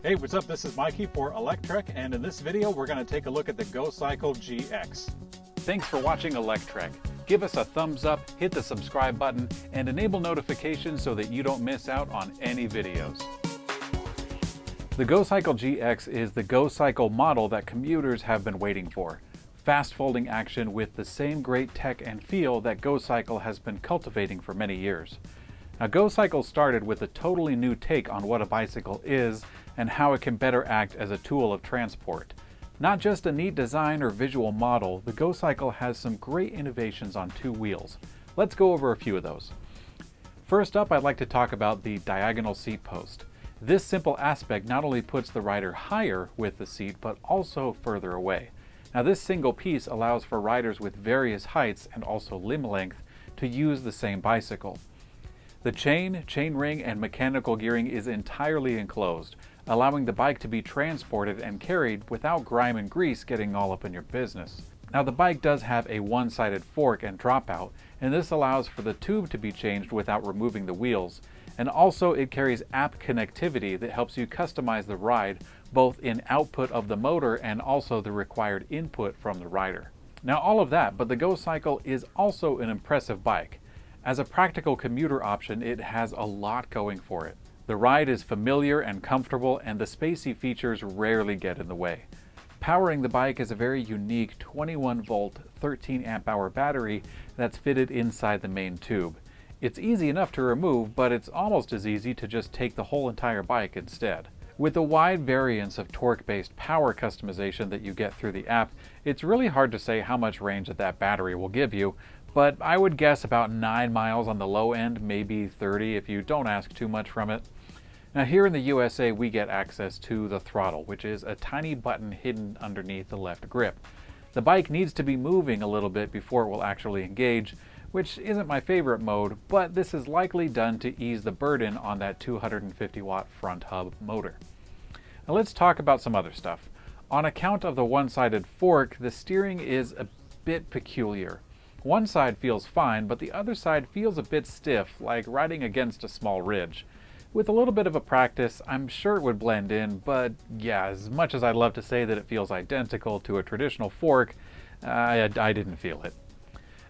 Hey, what's up? This is Mikey for Electrek, and in this video we're going to take a look at the GoCycle GX. Thanks for watching Electrek. Give us a thumbs up, hit the subscribe button, and enable notifications so that you don't miss out on any videos. The GoCycle GX is the GoCycle model that commuters have been waiting for. Fast folding action with the same great tech and feel that GoCycle has been cultivating for many years. Now, GoCycle started with a totally new take on what a bicycle is and how it can better act as a tool of transport. Not just a neat design or visual model, the GoCycle has some great innovations on two wheels. Let's go over a few of those. First up, I'd like to talk about the diagonal seat post. This simple aspect not only puts the rider higher with the seat, but also further away. Now, this single piece allows for riders with various heights and also limb length to use the same bicycle. The chain ring, and mechanical gearing is entirely enclosed, allowing the bike to be transported and carried without grime and grease getting all up in your business. Now, the bike does have a one-sided fork and dropout, and this allows for the tube to be changed without removing the wheels. And also it carries app connectivity that helps you customize the ride, both in output of the motor and also the required input from the rider. Now, all of that, but the GoCycle is also an impressive bike. As a practical commuter option, it has a lot going for it. The ride is familiar and comfortable, and the spacey features rarely get in the way. Powering the bike is a very unique 21-volt, 13-amp-hour battery that's fitted inside the main tube. It's easy enough to remove, but it's almost as easy to just take the whole entire bike instead. With the wide variance of torque-based power customization that you get through the app, it's really hard to say how much range that battery will give you, but I would guess about 9 miles on the low end, maybe 30 if you don't ask too much from it. Now, here in the USA, we get access to the throttle, which is a tiny button hidden underneath the left grip. The bike needs to be moving a little bit before it will actually engage, which isn't my favorite mode, but this is likely done to ease the burden on that 250-watt front hub motor. Now, let's talk about some other stuff. On account of the one-sided fork, the steering is a bit peculiar. One side feels fine, but the other side feels a bit stiff, like riding against a small ridge. With a little bit of a practice, I'm sure it would blend in, but yeah, as much as I'd love to say that it feels identical to a traditional fork, I didn't feel it.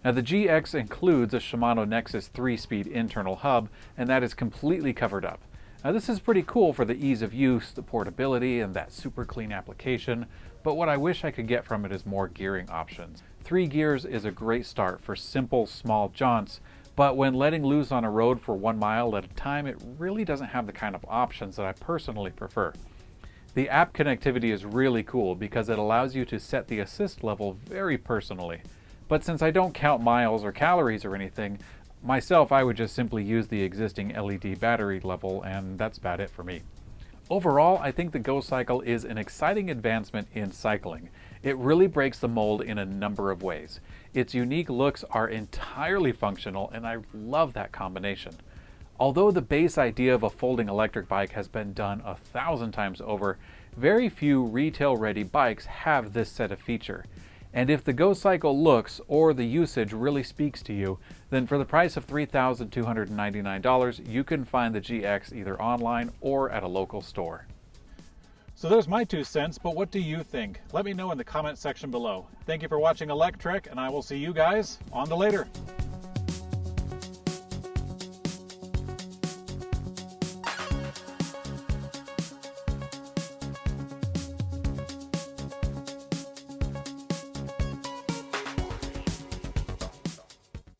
Now, the GX includes a Shimano Nexus 3-speed internal hub, and that is completely covered up. Now, this is pretty cool for the ease of use, the portability, and that super clean application, but what I wish I could get from it is more gearing options. 3 gears is a great start for simple, small jaunts, but when letting loose on a road for 1 mile at a time, it really doesn't have the kind of options that I personally prefer. The app connectivity is really cool because it allows you to set the assist level very personally. But since I don't count miles or calories or anything, myself, I would just simply use the existing LED battery level, and that's about it for me. Overall, I think the GoCycle is an exciting advancement in cycling. It really breaks the mold in a number of ways. Its unique looks are entirely functional, and I love that combination. Although the base idea of a folding electric bike has been done 1,000 times over, very few retail-ready bikes have this set of feature. And if the GoCycle looks or the usage really speaks to you, then for the price of $3,299, you can find the GX either online or at a local store. So there's my 2 cents, but what do you think? Let me know in the comment section below. Thank you for watching Electrek, and I will see you guys on the later.